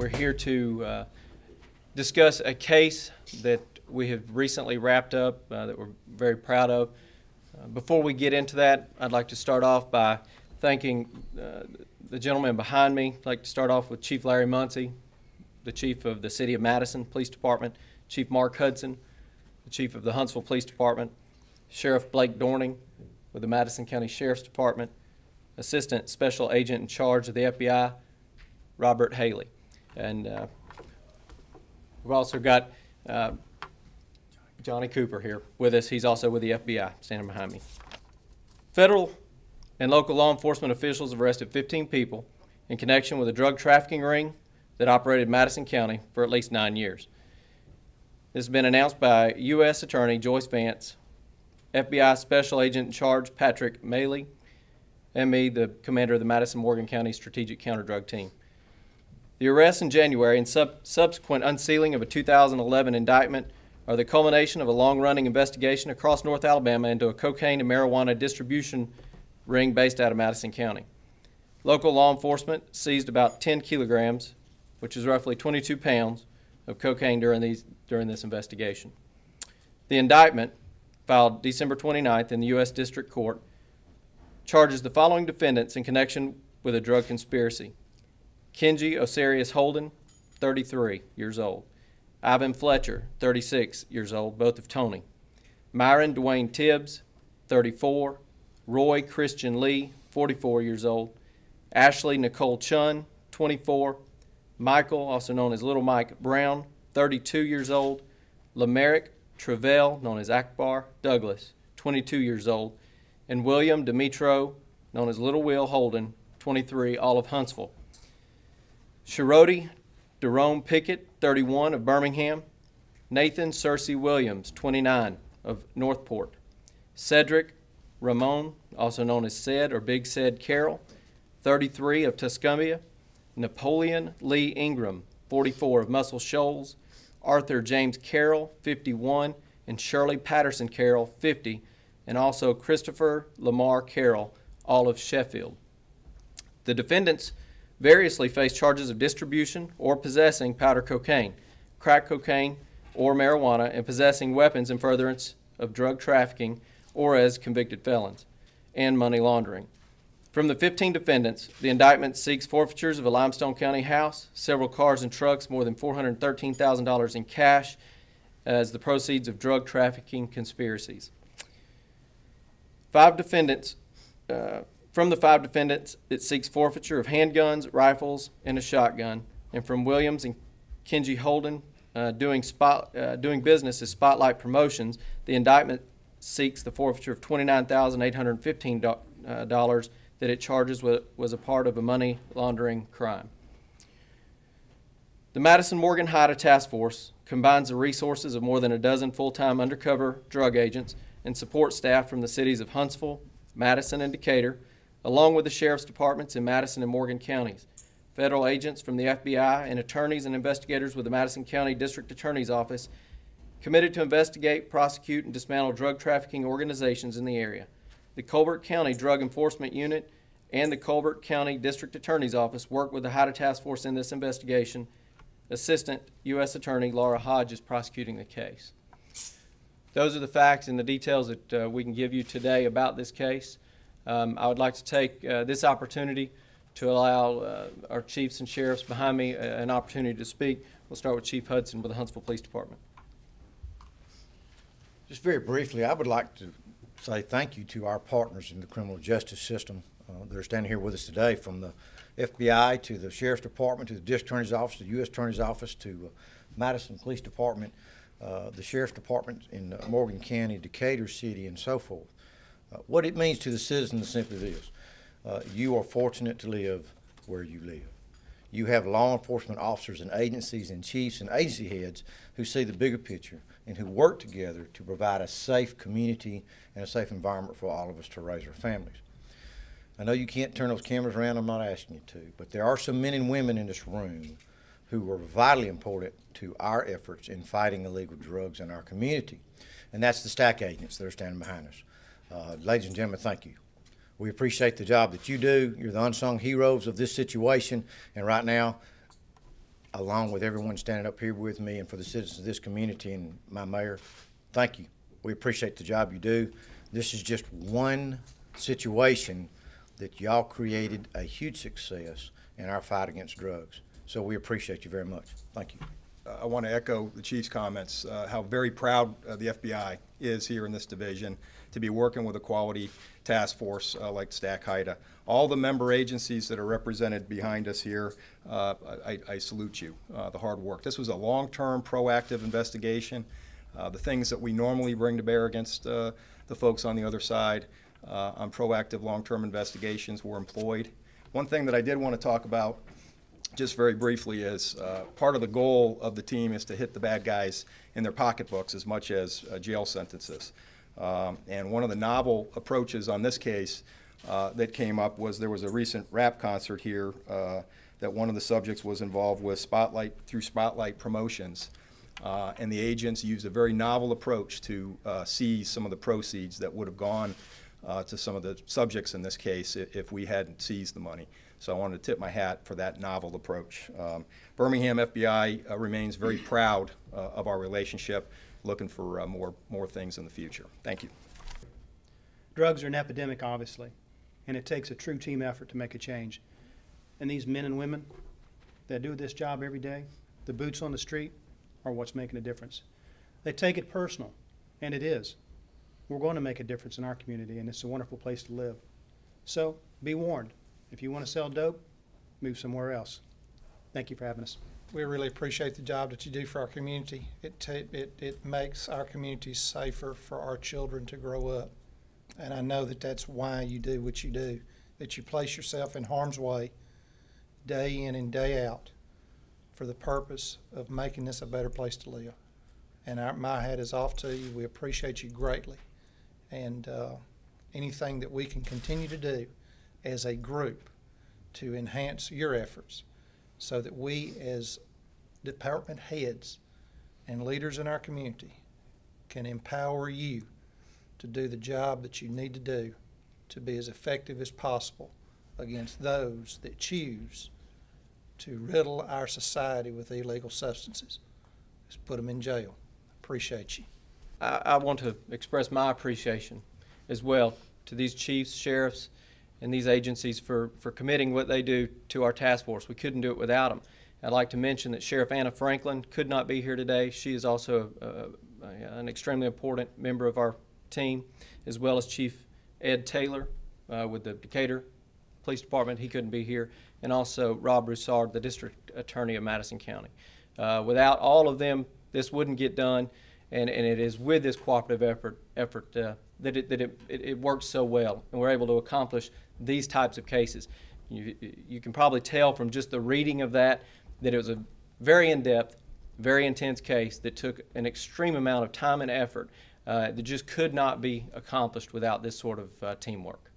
We're here to discuss a case that we have recently wrapped up that we're very proud of. Before we get into that, I'd like to start off by thanking the gentleman behind me. I'd like to start off with Chief Larry Muncie, the Chief of the City of Madison Police Department, Chief Mark Hudson, the Chief of the Huntsville Police Department, Sheriff Blake Dorning with the Madison County Sheriff's Department, Assistant Special Agent in charge of the FBI, Robert Haley. And we've also got Johnny Cooper here with us. He's also with the FBI, standing behind me. Federal and local law enforcement officials have arrested 15 people in connection with a drug trafficking ring that operated Madison County for at least 9 years. This has been announced by U.S. Attorney Joyce Vance, FBI Special Agent in charge Patrick Maley, and me, the commander of the Madison-Morgan County Strategic Counter-Drug Team. The arrests in January and subsequent unsealing of a 2011 indictment are the culmination of a long-running investigation across North Alabama into a cocaine and marijuana distribution ring based out of Madison County. Local law enforcement seized about 10 kilograms, which is roughly 22 pounds, of cocaine during this investigation. The indictment, filed December 29th in the U.S. District Court, charges the following defendants in connection with a drug conspiracy: Kenji Osarius Holden, 33 years old; Ivan Fletcher, 36 years old, both of Tony; Myron Dwayne Tibbs, 34; Roy Christian Lee, 44 years old; Ashley Nicole Chun, 24; Michael, also known as Little Mike Brown, 32 years old; Lamerick Travell, known as Akbar Douglas, 22 years old; and William Demetro, known as Little Will Holden, 23, all of Huntsville. Sharoti Jerome Pickett, 31, of Birmingham; Nathan Cersei Williams, 29, of Northport; Cedric Ramon, also known as Ced or Big Ced Carroll, 33, of Tuscumbia; Napoleon Lee Ingram, 44, of Muscle Shoals; Arthur James Carroll, 51, and Shirley Patterson Carroll, 50, and also Christopher Lamar Carroll, all of Sheffield. The defendants variously face charges of distribution or possessing powder cocaine, crack cocaine, or marijuana, and possessing weapons in furtherance of drug trafficking or as convicted felons, and money laundering. From the 15 defendants, the indictment seeks forfeitures of a Limestone County house, several cars and trucks, more than $413,000 in cash as the proceeds of drug trafficking conspiracies. From the 5 defendants, it seeks forfeiture of handguns, rifles, and a shotgun. And from Williams and Kenji Holden, doing business as Spotlight Promotions, the indictment seeks the forfeiture of $29,815 that it charges was a part of a money laundering crime. The Madison-Morgan HIDTA Task Force combines the resources of more than a dozen full-time undercover drug agents and support staff from the cities of Huntsville, Madison, and Decatur, along with the sheriff's departments in Madison and Morgan counties, federal agents from the FBI, and attorneys and investigators with the Madison County District Attorney's Office committed to investigate, prosecute, and dismantle drug trafficking organizations in the area. The Colbert County Drug Enforcement Unit and the Colbert County District Attorney's Office work with the HIDTA Task Force in this investigation. Assistant U.S. Attorney Laura Hodge is prosecuting the case. Those are the facts and the details that we can give you today about this case. I would like to take this opportunity to allow our chiefs and sheriffs behind me an opportunity to speak. We'll start with Chief Hudson with the Huntsville Police Department. Just very briefly, I would like to say thank you to our partners in the criminal justice system that are standing here with us today, from the FBI to the Sheriff's Department to the District Attorney's Office to the U.S. Attorney's Office to Madison Police Department, the Sheriff's Department in Morgan County, Decatur City, and so forth. What it means to the citizens is simply this: you are fortunate to live where you live. You have law enforcement officers and agencies and chiefs and agency heads who see the bigger picture and who work together to provide a safe community and a safe environment for all of us to raise our families. I know you can't turn those cameras around, I'm not asking you to, but there are some men and women in this room who are vitally important to our efforts in fighting illegal drugs in our community, and that's the STAC agents that are standing behind us. Ladies and gentlemen, thank you. We appreciate the job that you do. You're the unsung heroes of this situation, and right now, along with everyone standing up here with me, and for the citizens of this community and my mayor, thank you. We appreciate the job you do. This is just one situation that y'all created a huge success in our fight against drugs. So we appreciate you very much. Thank you. I want to echo the Chief's comments, how very proud the FBI is here in this division to be working with a quality task force like Stack HIDA. All the member agencies that are represented behind us here, I salute you, the hard work. This was a long-term, proactive investigation. The things that we normally bring to bear against the folks on the other side on proactive, long-term investigations were employed. One thing that I did want to talk about just very briefly is part of the goal of the team is to hit the bad guys in their pocketbooks as much as jail sentences. And one of the novel approaches on this case that came up was there was a recent rap concert here that one of the subjects was involved with Spotlight promotions. And the agents used a very novel approach to seize some of the proceeds that would have gone to some of the subjects in this case if we hadn't seized the money. So I wanted to tip my hat for that novel approach. Birmingham FBI remains very proud of our relationship, looking for more things in the future. Thank you. Drugs are an epidemic, obviously, and it takes a true team effort to make a change. And these men and women that do this job every day, the boots on the street, are what's making a difference. They take it personal, and it is. We're going to make a difference in our community, and it's a wonderful place to live. So be warned. If you want to sell dope, move somewhere else. Thank you for having us. We really appreciate the job that you do for our community. It makes our community safer for our children to grow up. And I know that that's why you do what you do, that you place yourself in harm's way day in and day out for the purpose of making this a better place to live. And my hat is off to you. We appreciate you greatly. And anything that we can continue to do as a group to enhance your efforts so that we as department heads and leaders in our community can empower you to do the job that you need to do to be as effective as possible against those that choose to riddle our society with illegal substances. Just put them in jail. Appreciate you. I want to express my appreciation as well to these chiefs, sheriffs, and these agencies for committing what they do to our task force. We couldn't do it without them. I'd like to mention that Sheriff Anna Franklin could not be here today. She is also an extremely important member of our team, as well as Chief Ed Taylor with the Decatur Police Department. He couldn't be here. And also Rob Broussard, the District Attorney of Madison County. Without all of them, this wouldn't get done, and it is with this cooperative effort that it works so well, and we're able to accomplish these types of cases. You can probably tell from just the reading of that it was a very in-depth, very intense case that took an extreme amount of time and effort that just could not be accomplished without this sort of teamwork.